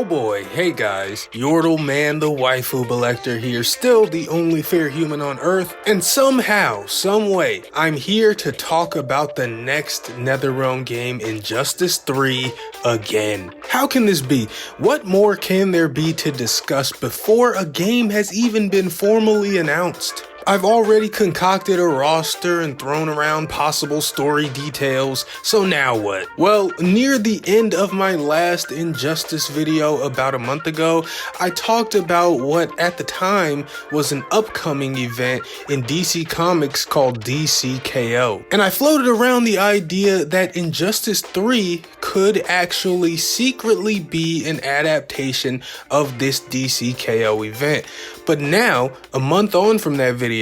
Oh boy, hey guys, Yordle Man the Waifu Selector here, still the only fair human on Earth, and somehow, someway, I'm here to talk about the next NetherRealm game, Injustice 3, again. How can this be? What more can there be to discuss before a game has even been formally announced? I've already concocted a roster and thrown around possible story details, so now what? Well, near the end of my last Injustice video about a month ago, I talked about what at the time was an upcoming event in DC Comics called DCKO. And I floated around the idea that Injustice 3 could actually secretly be an adaptation of this DCKO event. But now, a month on from that video,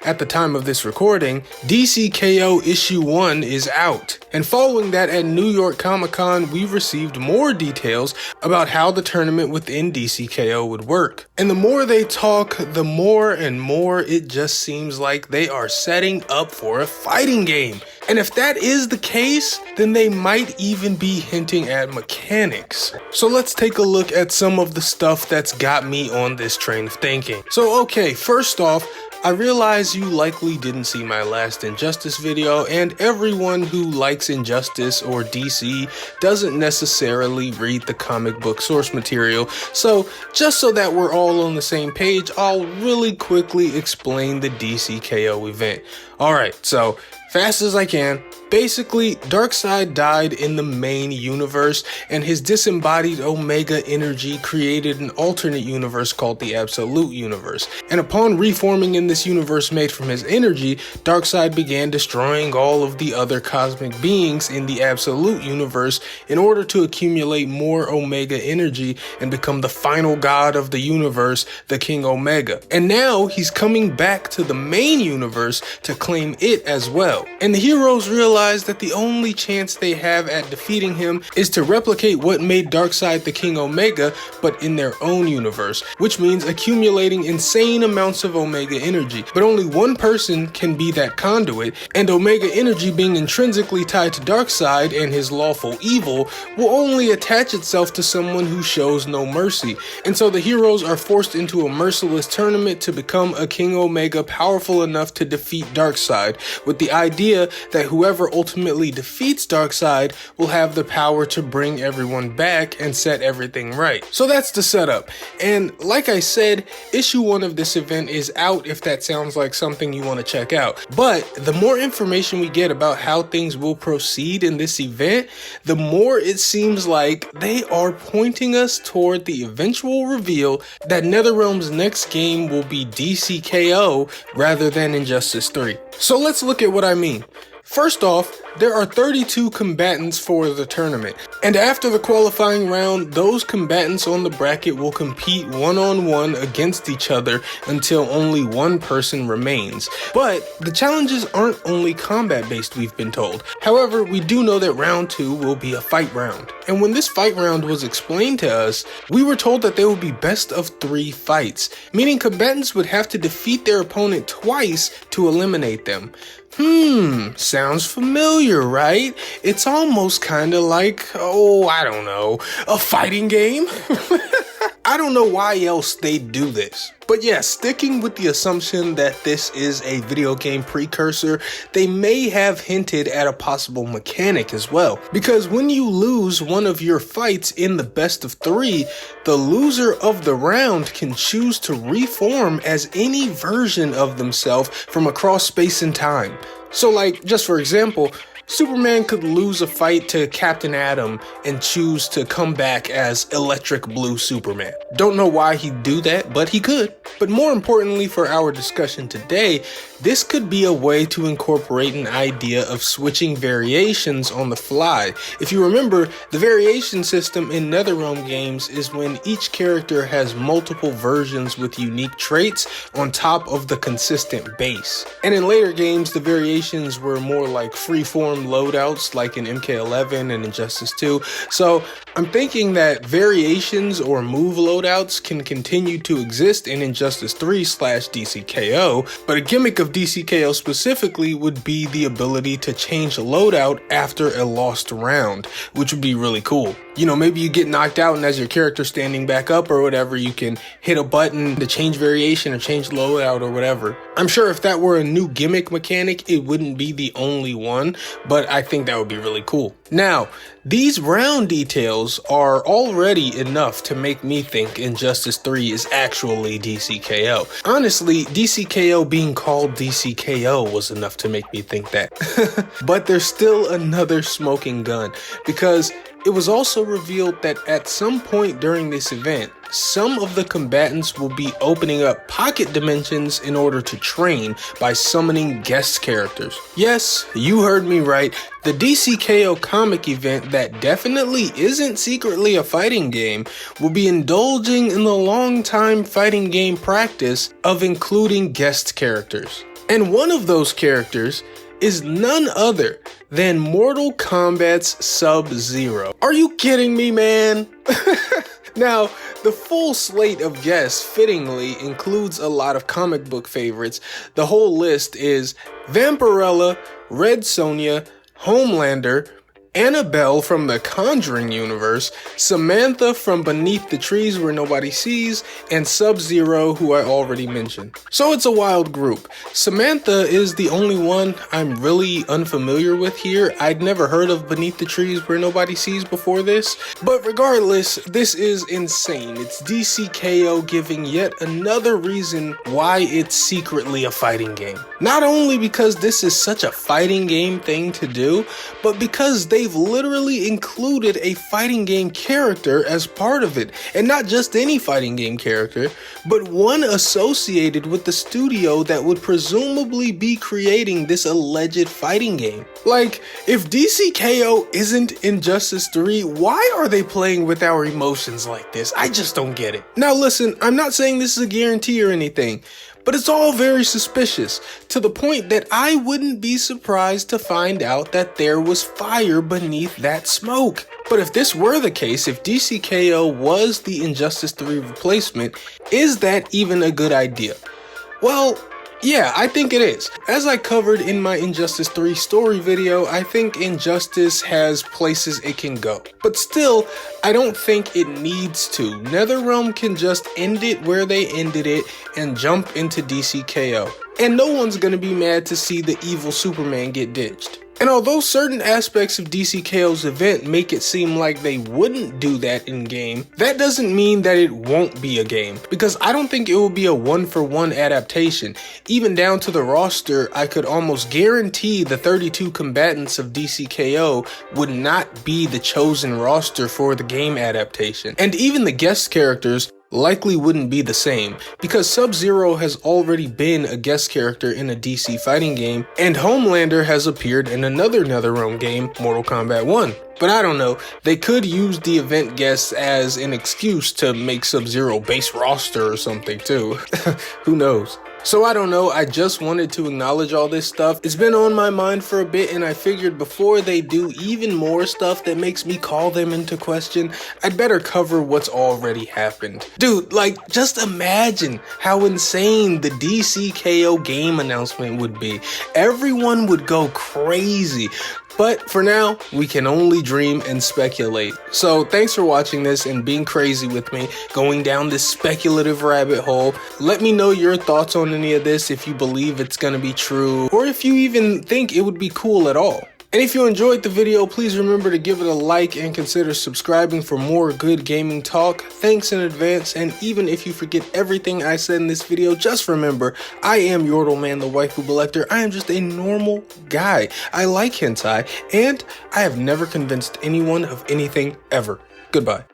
at the time of this recording, DCKO Issue 1 is out. And following that at New York Comic Con, we received more details about how the tournament within DCKO would work. And the more they talk, the more and more it just seems like they are setting up for a fighting game. And if that is the case, then they might even be hinting at mechanics. So let's take a look at some of the stuff that's got me on this train of thinking. So okay, first off, I realize you likely didn't see my last Injustice video, and everyone who likes Injustice or DC doesn't necessarily read the comic book source material, so just so that we're all on the same page, I'll really quickly explain the DCKO event. Alright, so fast as I can. Basically, Darkseid died in the main universe, and his disembodied Omega energy created an alternate universe called the Absolute Universe. And upon reforming in this universe made from his energy, Darkseid began destroying all of the other cosmic beings in the Absolute Universe in order to accumulate more Omega energy and become the final god of the universe, the King Omega. And now he's coming back to the main universe to claim it as well. And the heroes realize that the only chance they have at defeating him is to replicate what made Darkseid the King Omega, but in their own universe, which means accumulating insane amounts of Omega energy. But only one person can be that conduit, and Omega energy being intrinsically tied to Darkseid and his lawful evil will only attach itself to someone who shows no mercy. And so the heroes are forced into a merciless tournament to become a King Omega powerful enough to defeat Darkseid, with the idea that whoever ultimately defeats Darkseid will have the power to bring everyone back and set everything right. So that's the setup. And like I said, issue 1 of this event is out if that sounds like something you want to check out. But the more information we get about how things will proceed in this event, the more it seems like they are pointing us toward the eventual reveal that NetherRealm's next game will be DCKO rather than Injustice 3. So let's look at what I mean. First off, there are 32 combatants for the tournament, and after the qualifying round, those combatants on the bracket will compete one-on-one against each other until only one person remains. But the challenges aren't only combat-based, we've been told. However, we do know that round 2 will be a fight round. And when this fight round was explained to us, we were told that there would be best of 3 fights, meaning combatants would have to defeat their opponent twice to eliminate them. Sounds familiar, right? It's almost kinda like, I don't know, a fighting game? I don't know why else they'd do this. But yeah, sticking with the assumption that this is a video game precursor, they may have hinted at a possible mechanic as well. Because when you lose one of your fights in the best of 3, the loser of the round can choose to reform as any version of themselves from across space and time. So like, just for example, Superman could lose a fight to Captain Atom and choose to come back as Electric Blue Superman. Don't know why he'd do that, but he could. But more importantly for our discussion today, this could be a way to incorporate an idea of switching variations on the fly. If you remember, the variation system in NetherRealm games is when each character has multiple versions with unique traits on top of the consistent base. And in later games, the variations were more like freeform loadouts like in MK11 and Injustice 2. So I'm thinking that variations or move loadouts can continue to exist in Injustice 3/DCKO, but a gimmick of DCKO specifically would be the ability to change loadout after a lost round, which would be really cool. You know, maybe you get knocked out and as your character standing back up or whatever, you can hit a button to change variation or change loadout or whatever. I'm sure if that were a new gimmick mechanic, it wouldn't be the only one, but I think that would be really cool. Now, these round details are already enough to make me think Injustice 3 is actually DCKO. Honestly, DCKO being called DCKO was enough to make me think that. But there's still another smoking gun, because it was also revealed that at some point during this event, some of the combatants will be opening up pocket dimensions in order to train by summoning guest characters. Yes, you heard me right. The DCKO comic event that definitely isn't secretly a fighting game will be indulging in the long-time fighting game practice of including guest characters. And one of those characters is none other than Mortal Kombat's Sub-Zero. Are you kidding me, man? Now, the full slate of guests fittingly includes a lot of comic book favorites. The whole list is Vampirella, Red Sonja, Homelander, Annabelle from the Conjuring universe, Samantha from Beneath the Trees Where Nobody Sees, and Sub-Zero, who I already mentioned. So it's a wild group. Samantha is the only one I'm really unfamiliar with here. I'd never heard of Beneath the Trees Where Nobody Sees before this. But regardless, this is insane. It's DCKO giving yet another reason why it's secretly a fighting game. Not only because this is such a fighting game thing to do, but because they've literally included a fighting game character as part of it. And not just any fighting game character, but one associated with the studio that would presumably be creating this alleged fighting game. Like, if DCKO isn't Injustice 3, why are they playing with our emotions like this? I just don't get it. Now listen, I'm not saying this is a guarantee or anything, but it's all very suspicious, to the point that I wouldn't be surprised to find out that there was fire beneath that smoke. But if this were the case, if DCKO was the Injustice 3 replacement, is that even a good idea? Well, yeah, I think it is. As I covered in my Injustice 3 story video, I think Injustice has places it can go. But still, I don't think it needs to. NetherRealm can just end it where they ended it and jump into DCKO. And no one's gonna be mad to see the evil Superman get ditched. And although certain aspects of DCKO's event make it seem like they wouldn't do that in game, that doesn't mean that it won't be a game, because I don't think it will be a one-for-one adaptation. Even down to the roster, I could almost guarantee the 32 combatants of DCKO would not be the chosen roster for the game adaptation. And even the guest characters likely wouldn't be the same, because Sub-Zero has already been a guest character in a DC fighting game, and Homelander has appeared in another NetherRealm game, Mortal Kombat 1. But I don't know, they could use the event guests as an excuse to make Sub-Zero base roster or something too. Who knows? So I don't know, I just wanted to acknowledge all this stuff. It's been on my mind for a bit, and I figured before they do even more stuff that makes me call them into question, I'd better cover what's already happened. Dude, like, just imagine how insane the DCKO game announcement would be. Everyone would go crazy. But for now, we can only dream and speculate. So thanks for watching this and being crazy with me, going down this speculative rabbit hole. Let me know your thoughts on any of this, if you believe it's gonna be true, or if you even think it would be cool at all. And if you enjoyed the video, please remember to give it a like and consider subscribing for more good gaming talk. Thanks in advance, and even if you forget everything I said in this video, just remember, I am Yordleman the Waifu Belector. I am just a normal guy. I like hentai, and I have never convinced anyone of anything ever. Goodbye.